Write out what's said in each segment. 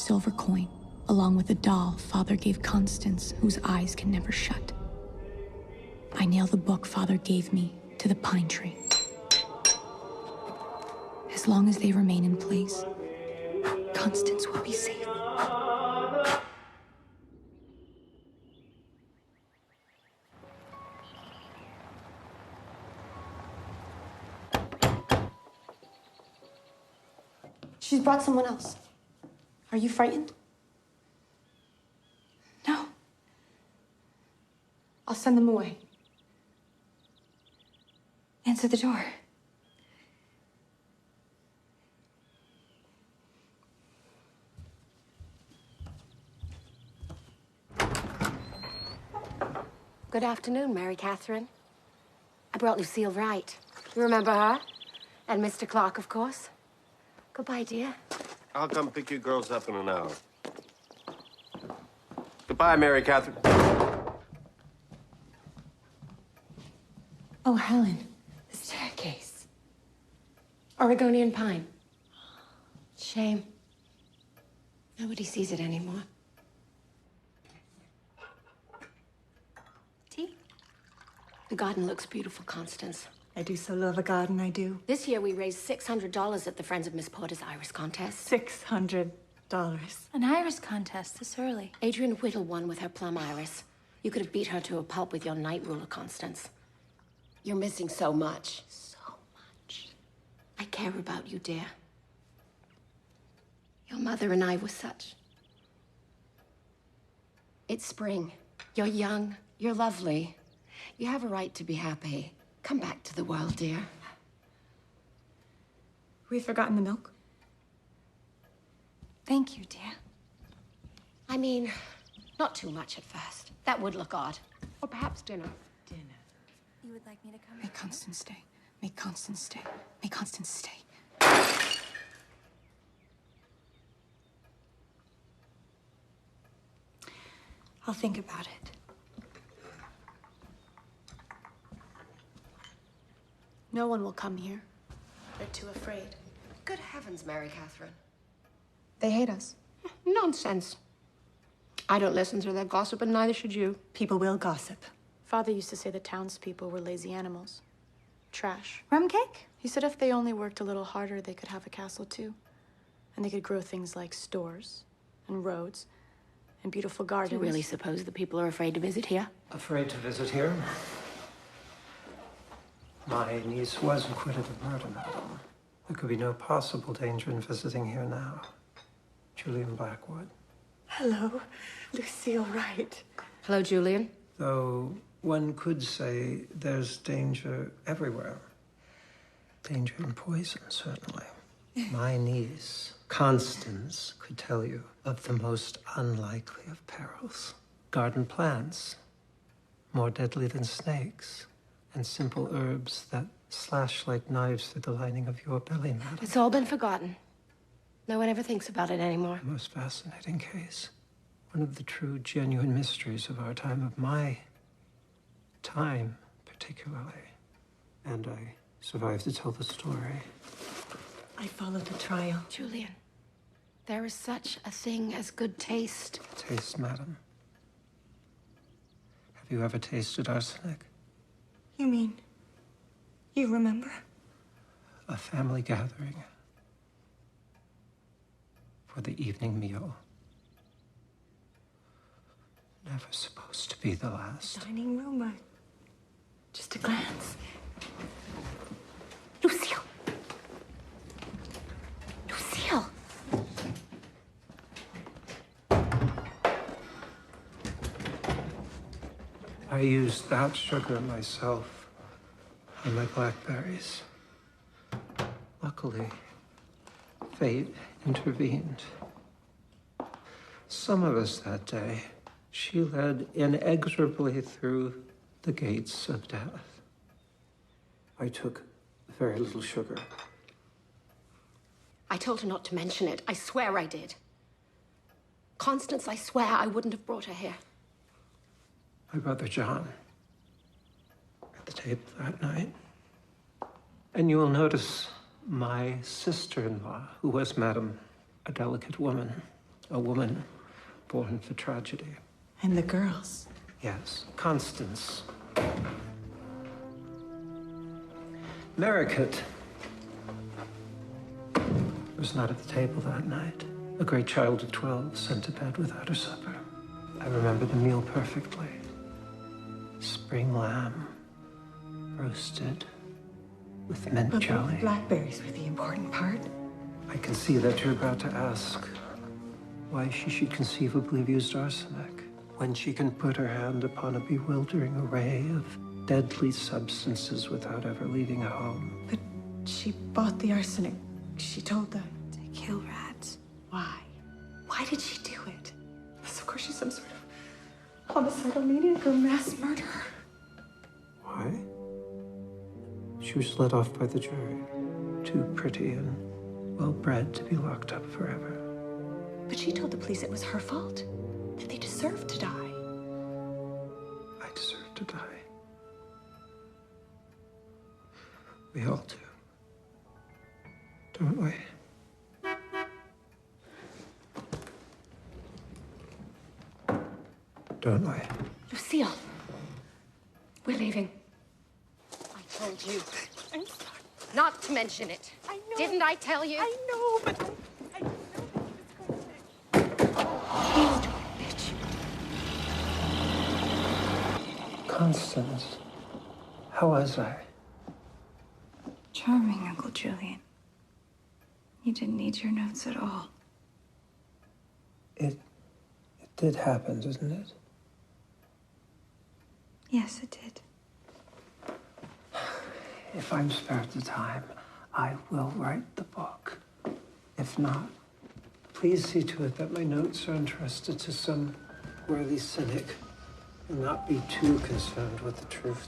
silver coin, along with a doll Father gave Constance, whose eyes can never shut. I nail the book Father gave me to the pine tree. As long as they remain in place, Constance will be safe. She's brought someone else. Are you frightened? No. I'll send them away. Answer the door. Good afternoon, Mary Catherine. I brought Lucille Wright. You remember her? And Mr. Clarke, of course. Goodbye, dear. I'll come pick you girls up in an hour. Goodbye, Mary Catherine. Oh, Helen, the staircase. Oregonian pine. Shame. Nobody sees it anymore. Tea? The garden looks beautiful, Constance. I do so love a garden, I do. This year we raised $600 at the Friends of Miss Porter's Iris contest. $600. An iris contest this early. Adrian Whittle won with her plum iris. You could have beat her to a pulp with your night ruler, Constance. You're missing so much. So much. I care about you, dear. Your mother and I were such. It's spring. You're young. You're lovely. You have a right to be happy. Come back to the world, dear. We've forgotten the milk. Thank you, dear. I mean, not too much at first. That would look odd. Or perhaps dinner. Dinner. You would like me to come? Make Constance stay. Make Constance stay. Make Constance stay. I'll think about it. No one will come here. They're too afraid. Good heavens, Mary Catherine. They hate us. Nonsense. I don't listen to their gossip, and neither should you. People will gossip. Father used to say the townspeople were lazy animals. Trash. Rum cake? He said if they only worked a little harder, they could have a castle too. And they could grow things like stores and roads and beautiful Do gardens. you really suppose the people are afraid to visit here? Afraid to visit here? My niece was acquitted of murder, madam. There could be no possible danger in visiting here now. Julian Blackwood. Hello, Lucille Wright. Hello, Julian. Though one could say there's danger everywhere. Danger in poison, certainly. My niece, Constance, could tell you of the most unlikely of perils. Garden plants, more deadly than snakes, and simple herbs that slash like knives through the lining of your belly, madam. It's all been forgotten. No one ever thinks about it anymore. A most fascinating case. One of the true, genuine mysteries of our time, of my time, particularly. And I survived to tell the story. I followed the trial. Julian, there is such a thing as good taste. Taste, madam. Have you ever tasted arsenic? You mean, you remember? A family gathering. For the evening meal. Never supposed to be the last. Dining room or just a glance? Lucille! Lucille! I used that sugar myself on my blackberries. Luckily, fate intervened. Some of us that day, she led inexorably through the gates of death. I took very little sugar. I told her not to mention it. I swear I did. Constance, I swear I wouldn't have brought her here. My brother John at the table that night. And you will notice my sister-in-law, who was, madam, a delicate woman. A woman born for tragedy. And the girls. Yes, Constance. Merricat was not at the table that night. A great child of 12 sent to bed without her supper. I remember the meal perfectly. Spring lamb, roasted with mint jelly. But blackberries were the important part. I can see that you're about to ask why she should conceivably have used arsenic when she can put her hand upon a bewildering array of deadly substances without ever leaving a home. But she bought the arsenic. She told them. To kill rats. Why? Why did she do it? Yes, of course she's some sort of homicidal maniac or mass murderer. Why? She was let off by the jury. Too pretty and well-bred to be locked up forever. But she told the police it was her fault. That they deserved to die. I deserve to die. We all do. Don't we? Don't we? Lucille, we're leaving. I told you. I'm sorry. Not to mention it. I know. Didn't I tell you? I know, but I didn't know that he was going to... He's doing bitch. Constance, how was I? Charming, Uncle Julian. You didn't need your notes at all. It did happen, didn't it? Yes, it did. If I'm spared the time, I will write the book. If not, please see to it that my notes are entrusted to some worthy cynic and not be too concerned with the truth.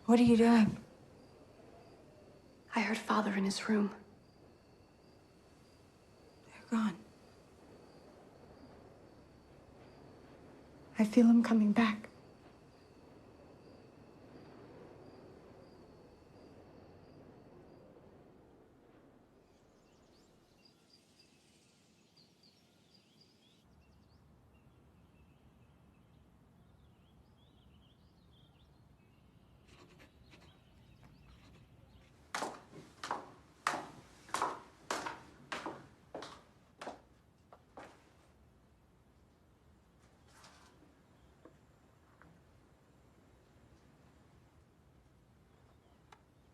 What are you doing? I heard Father in his room. They're gone. I feel him coming back.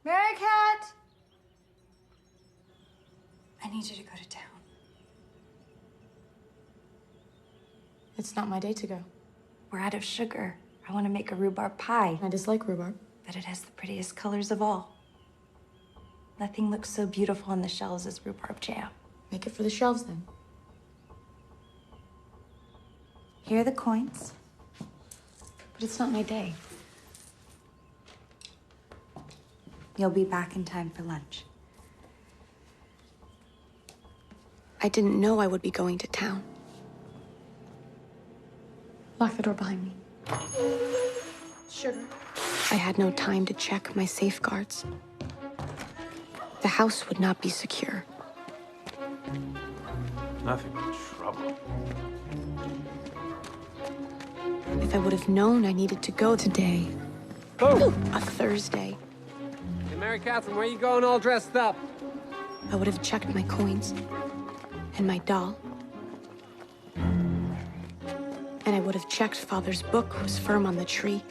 Merricat! I need you to go to town. It's not my day to go. We're out of sugar. I want to make a rhubarb pie. I dislike rhubarb. But it has the prettiest colors of all. Nothing looks so beautiful on the shelves as rhubarb jam. Make it for the shelves then. Here are the coins. But it's not my day. You'll be back in time for lunch. I didn't know I would be going to town. Lock the door behind me. Sugar. I had no time to check my safeguards. The house would not be secure. Nothing but trouble. If I would have known I needed to go today. Oh! A Thursday. Hey, Merricat, where are you going all dressed up? I would have checked my coins. And my doll. And I would have checked Father's book was firm on the tree.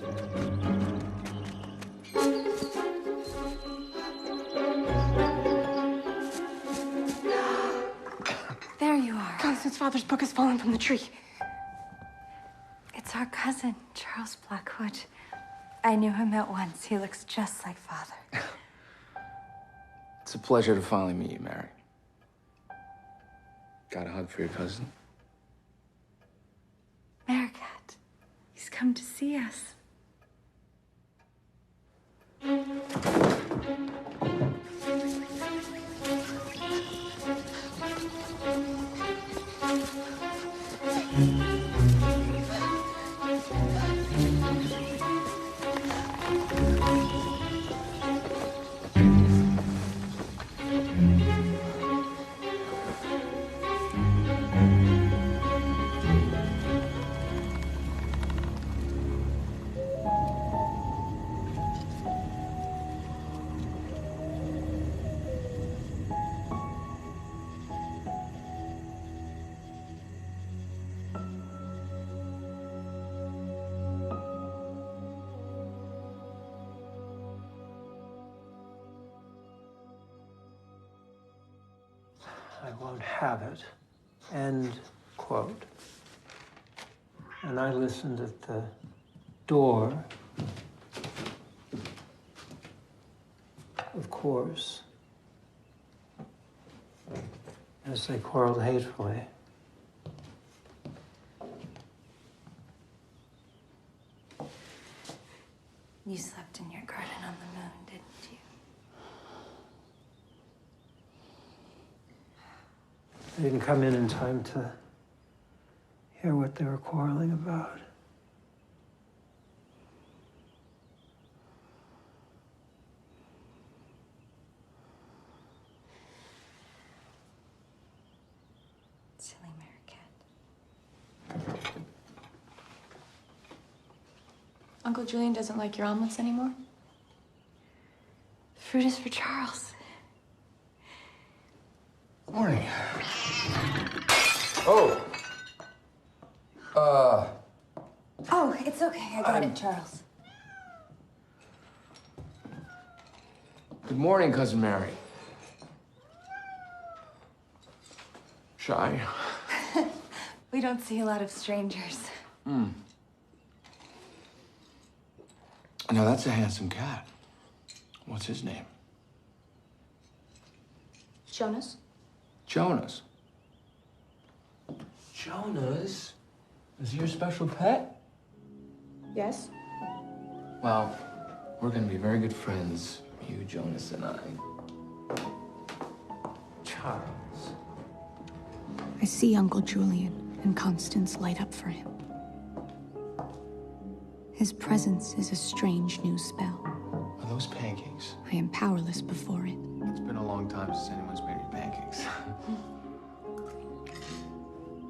There you are. Constance, Father's book has fallen from the tree. It's our cousin, Charles Blackwood. I knew him at once. He looks just like Father. It's a pleasure to finally meet you, Mary. Got a hug for your cousin? Merricat. He's come to see us. I won't have it. End quote. And I listened at the door. Of course. As they quarreled hatefully. You slept in your garden on the moon, didn't you? I didn't come in time to hear what they were quarreling about. Silly Merricat. Uncle Julian doesn't like your omelets anymore? The fruit is for Charles. Morning. Oh. Oh, it's okay. I got it, Charles. Good morning, Cousin Mary. Shy? We don't see a lot of strangers. Now, that's a handsome cat. What's his name? Jonas? Jonas. Jonas? Is he your special pet? Yes. Well, we're gonna be very good friends, you, Jonas, and I. Charles. I see Uncle Julian and Constance light up for him. His presence is a strange new spell. Are those pancakes? I am powerless before it. It's been a long time since anyone's made me pancakes.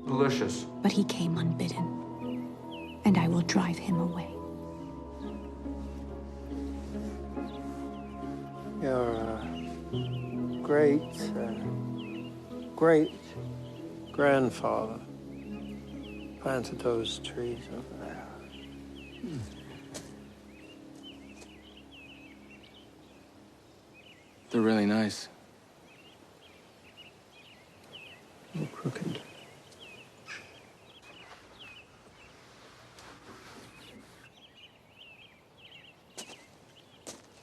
Delicious. But he came unbidden. And I will drive him away. Your great grandfather planted those trees over there. They're really nice. A little crooked.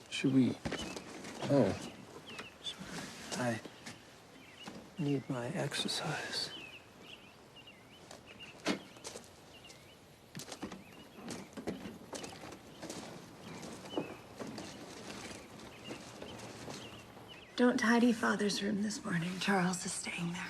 Should we? Oh. I need my exercise. Don't tidy Father's room this morning. Charles is staying there.